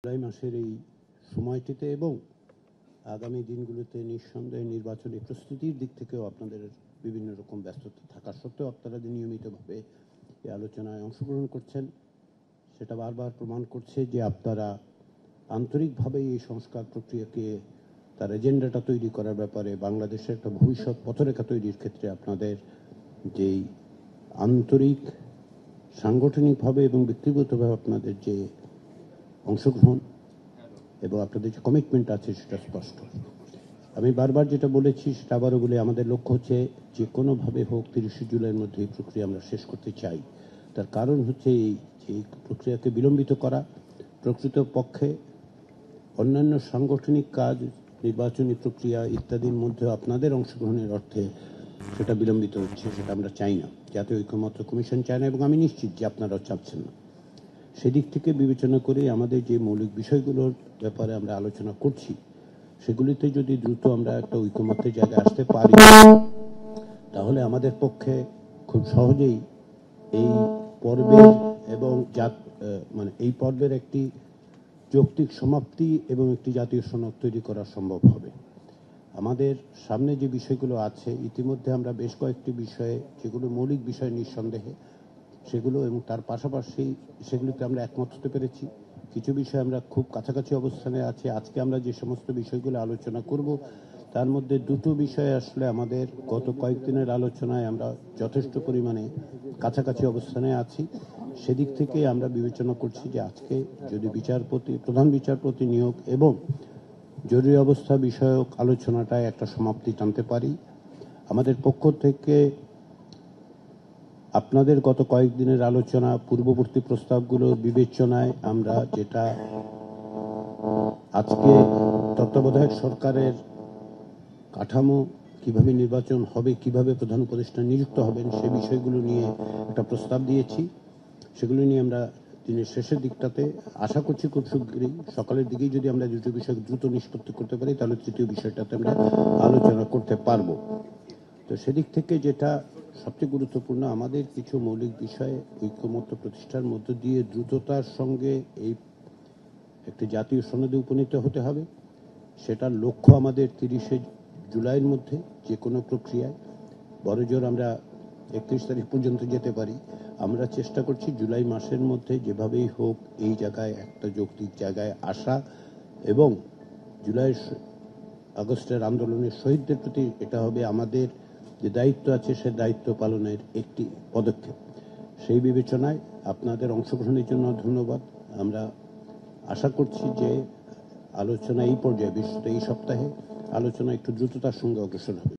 জুলাই মাসের এই সময়টিতে এবং আগামী দিনগুলোতে নিঃসন্দেহে নির্বাচনী প্রস্তুতির দিক থেকেও আপনাদের বিভিন্ন রকম ব্যস্ততা থাকা সত্ত্বেও আপনারা যে নিয়মিতভাবে এই আলোচনায় অংশগ্রহণ করছেন, সেটা বারবার প্রমাণ করছে যে আপনারা আন্তরিকভাবে এই সংস্কার প্রক্রিয়াকে তার এজেন্ডাটা তৈরি করার ব্যাপারে বাংলাদেশের একটা ভবিষ্যৎ পথরেখা তৈরির ক্ষেত্রে আপনাদের যেই আন্তরিক, সাংগঠনিকভাবে এবং ব্যক্তিগতভাবে আপনাদের যে অংশগ্রহণ এবং আপনাদের যে কমিটমেন্ট আছে সেটা স্পষ্ট। আমি বারবার যেটা বলেছি সেটা আবারও বলে, আমাদের লক্ষ্য হচ্ছে যে কোনোভাবে হোক 30শে জুলাইয়ের মধ্যে এই প্রক্রিয়া আমরা শেষ করতে চাই। তার কারণ হচ্ছে এই প্রক্রিয়াকে বিলম্বিত করা প্রকৃতপক্ষে অন্যান্য সাংগঠনিক কাজ, নির্বাচনী প্রক্রিয়া ইত্যাদির মধ্যে আপনাদের অংশগ্রহণের অর্থে সেটা বিলম্বিত হচ্ছে, সেটা আমরা চাই না। জাতীয় ঐক্যমত্য কমিশন চায় না এবং আমি নিশ্চিত যে আপনারাও চাচ্ছেন না। সেদিক থেকে বিবেচনা করে আমাদের যে মৌলিক বিষয়গুলোর ব্যাপারে আমরা আলোচনা করছি, সেগুলিতে যদি দ্রুত আমরা একটা ঐকমত্যের জায়গায় আসতে পারি, তাহলে আমাদের পক্ষে খুব সহজেই এই পর্বের এবং এই পর্বের একটি যৌক্তিক সমাপ্তি এবং একটি জাতীয় সনদ তৈরি করা সম্ভব হবে। আমাদের সামনে যে বিষয়গুলো আছে, ইতিমধ্যে আমরা বেশ কয়েকটি বিষয়ে, যেগুলো মৌলিক বিষয় নিঃসন্দেহে, সেগুলো এবং তার পাশাপাশি সেগুলিতে আমরা একমত হতে পেরেছি। কিছু বিষয় আমরা খুব কাছাকাছি অবস্থানে আছি। আজকে আমরা যে সমস্ত বিষয়গুলো আলোচনা করব, তার মধ্যে দুটো বিষয় আসলে আমাদের গত কয়েকদিনের আলোচনায় আমরা যথেষ্ট পরিমাণে কাছাকাছি অবস্থানে আছি। সেদিক থেকে আমরা বিবেচনা করছি যে আজকে যদি প্রধান বিচারপতি নিয়োগ এবং জরুরি অবস্থা বিষয়ক আলোচনাটায় একটা সমাপ্তি টানতে পারি। আমাদের পক্ষ থেকে আপনাদের গত কয়েকদিনের আলোচনা, পূর্ববর্তী প্রস্তাবগুলোর বিবেচনায় আমরা যেটা আজকে তত্ত্বাবধায়ক সরকারের কাঠামো, কিভাবে নির্বাচন হবে, কিভাবে প্রধান উপদেষ্টা নিযুক্ত হবেন, সে বিষয়গুলো নিয়ে একটা প্রস্তাব দিয়েছি। সেগুলো নিয়ে আমরা দিনের শেষের দিকটাতে আশা করছি খুব শিগগিরই সকালের দিকেই যদি আমরা দুটো বিষয় দ্রুত নিষ্পত্তি করতে পারি, তাহলে তৃতীয় বিষয়টাতে আমরা আলোচনা করতে পারবো। তো সেদিক থেকে যেটা সবচেয়ে গুরুত্বপূর্ণ, আমাদের কিছু মৌলিক বিষয়ে ঐক্যমত্য প্রতিষ্ঠার মধ্য দিয়ে দ্রুততার সঙ্গে এই একটি জাতীয় সনদে উপনীত হতে হবে। সেটার লক্ষ্য আমাদের 30শে জুলাইয়ের মধ্যে যে কোনো প্রক্রিয়ায়, বড়জোর আমরা 31 তারিখ পর্যন্ত যেতে পারি। আমরা চেষ্টা করছি জুলাই মাসের মধ্যে যেভাবেই হোক এই জায়গায় একটা যৌক্তিক জায়গায় আসা এবং আগস্টের আন্দোলনের শহীদদের প্রতি এটা হবে আমাদের যে দায়িত্ব আছে, সে দায়িত্ব পালনের একটি পদক্ষেপ। সেই বিবেচনায় আপনাদের অংশগ্রহণের জন্য ধন্যবাদ। আমরা আশা করছি যে আলোচনা এই পর্যায়ে, বিশেষত এই সপ্তাহে আলোচনা একটু দ্রুততার সঙ্গে অগ্রসর হবে।